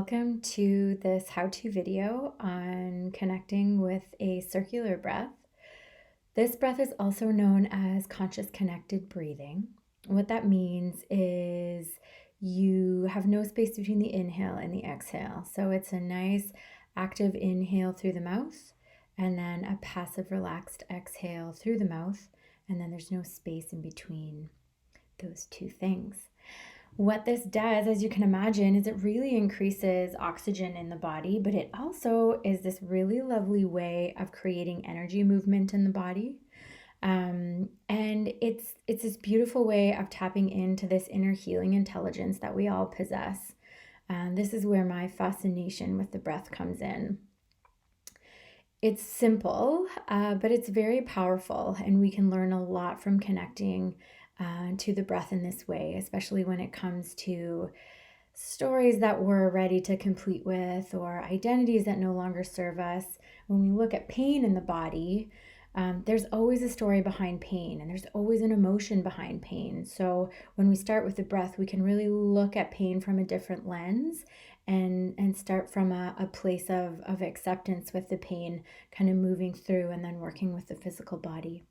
Welcome to this how-to video on connecting with a circular breath. This breath is also known as conscious connected breathing. What that means is you have no space between the inhale and the exhale. So it's a nice active inhale through the mouth and then a passive relaxed exhale through the mouth, and then there's no space in between those two things. What this does, as you can imagine, is it really increases oxygen in the body, but it also is this really lovely way of creating energy movement in the body. And it's this beautiful way of tapping into this inner healing intelligence that we all possess. This is where my fascination with the breath comes in. It's simple, but it's very powerful, and we can learn a lot from connecting to the breath in this way, especially when it comes to stories that we're ready to complete with or identities that no longer serve us. When we look at pain in the body, there's always a story behind pain, and there's always an emotion behind pain. So when we start with the breath, we can really look at pain from a different lens and start from a place of acceptance with the pain, kind of moving through and then working with the physical body.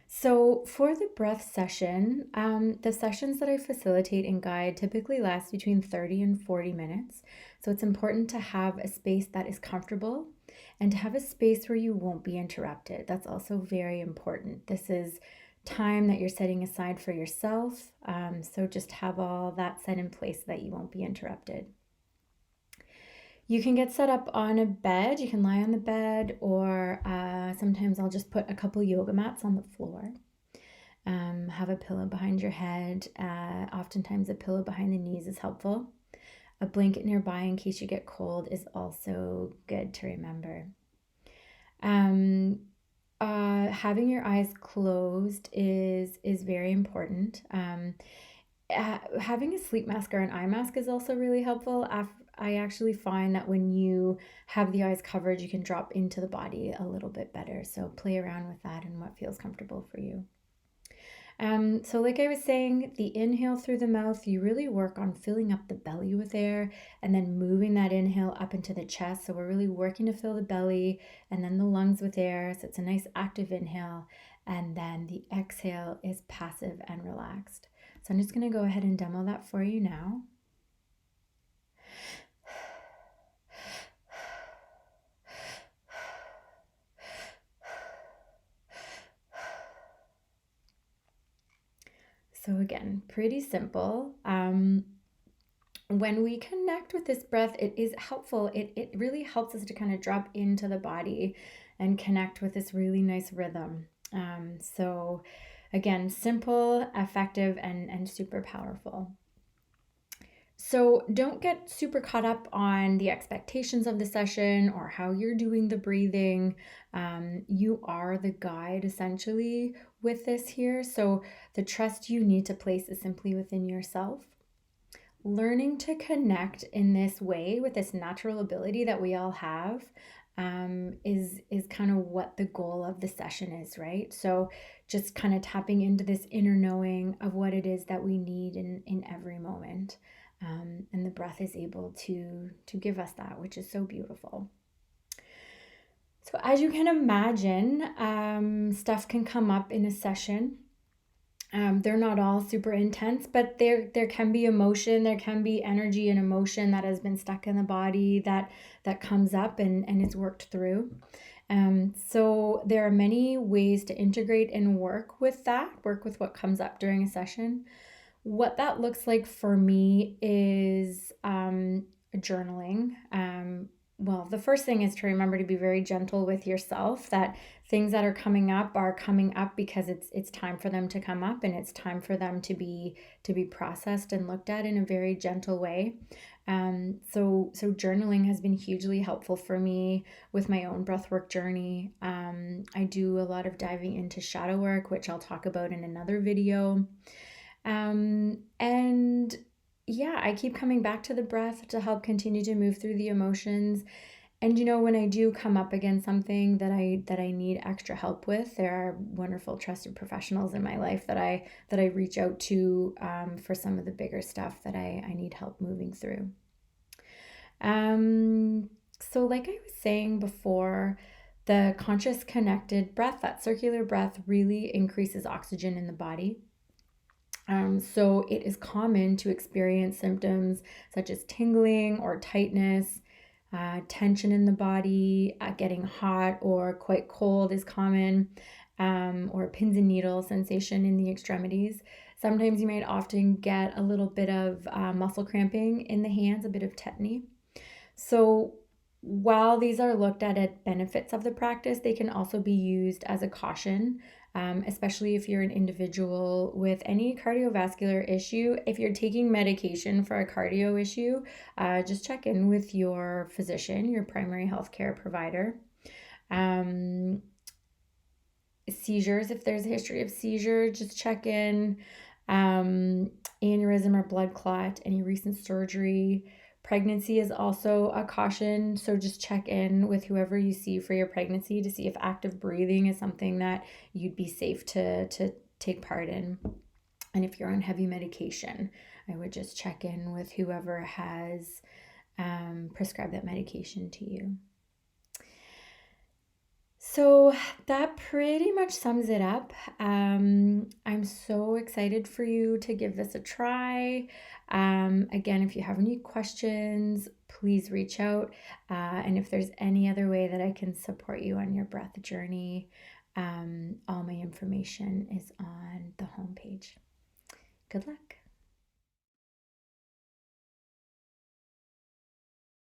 So for the breath session, the sessions that I facilitate and guide typically last between 30 and 40 minutes. So it's important to have a space that is comfortable and to have a space where you won't be interrupted. That's also very important. This is time that you're setting aside for yourself. So just have all that set in place so that you won't be interrupted. You can get set up on a bed. You can lie on the bed, or sometimes I'll just put a couple yoga mats on the floor. Have a pillow behind your head. Oftentimes a pillow behind the knees is helpful. A blanket nearby in case you get cold is also good to remember. Having your eyes closed is very important. Having a sleep mask or an eye mask is also really helpful. I actually find that when you have the eyes covered, you can drop into the body a little bit better. So play around with that and what feels comfortable for you. So like I was saying, the inhale through the mouth, you really work on filling up the belly with air and then moving that inhale up into the chest. So we're really working to fill the belly and then the lungs with air. So it's a nice active inhale. And then the exhale is passive and relaxed. So I'm just going to go ahead and demo that for you now. So again, pretty simple. When we connect with this breath, it is helpful. It really helps us to kind of drop into the body and connect with this really nice rhythm. So again, simple, effective, and super powerful. So don't get super caught up on the expectations of the session or how you're doing the breathing. You are the guide essentially with this here. So the trust you need to place is simply within yourself. Learning to connect in this way with this natural ability that we all have is kind of what the goal of the session is, right? So just kind of tapping into this inner knowing of what it is that we need in every moment. And the breath is able to give us that, which is so beautiful. So as you can imagine, stuff can come up in a session. They're not all super intense, but there can be emotion, there can be energy and emotion that has been stuck in the body that comes up and is worked through. So there are many ways to integrate and work with what comes up during a session. What that looks like for me is journaling. Well, the first thing is to remember to be very gentle with yourself, that things that are coming up because it's time for them to come up, and it's time for them to be processed and looked at in a very gentle way. So journaling has been hugely helpful for me with my own breathwork journey. I do a lot of diving into shadow work, which I'll talk about in another video. And yeah, I keep coming back to the breath to help continue to move through the emotions. And when I do come up against something that I need extra help with, there are wonderful trusted professionals in my life that I reach out to for some of the bigger stuff that I need help moving through. Like I was saying before, the conscious connected breath, that circular breath, really increases oxygen in the body. So it is common to experience symptoms such as tingling or tightness, tension in the body, getting hot or quite cold is common, or pins and needles sensation in the extremities. Sometimes you might often get a little bit of muscle cramping in the hands, a bit of tetany. So, while these are looked at benefits of the practice, they can also be used as a caution, especially if you're an individual with any cardiovascular issue. If you're taking medication for a cardio issue, just check in with your physician, your primary healthcare provider. Um, Seizures, if there's a history of seizure, just check in. Aneurysm or blood clot, any recent surgery. Pregnancy is also a caution, so just check in with whoever you see for your pregnancy to see if active breathing is something that you'd be safe to take part in. And if you're on heavy medication, I would just check in with whoever has prescribed that medication to you. So that pretty much sums it up. I'm so excited for you to give this a try. Again, if you have any questions, please reach out. And if there's any other way that I can support you on your breath journey, all my information is on the homepage. Good luck.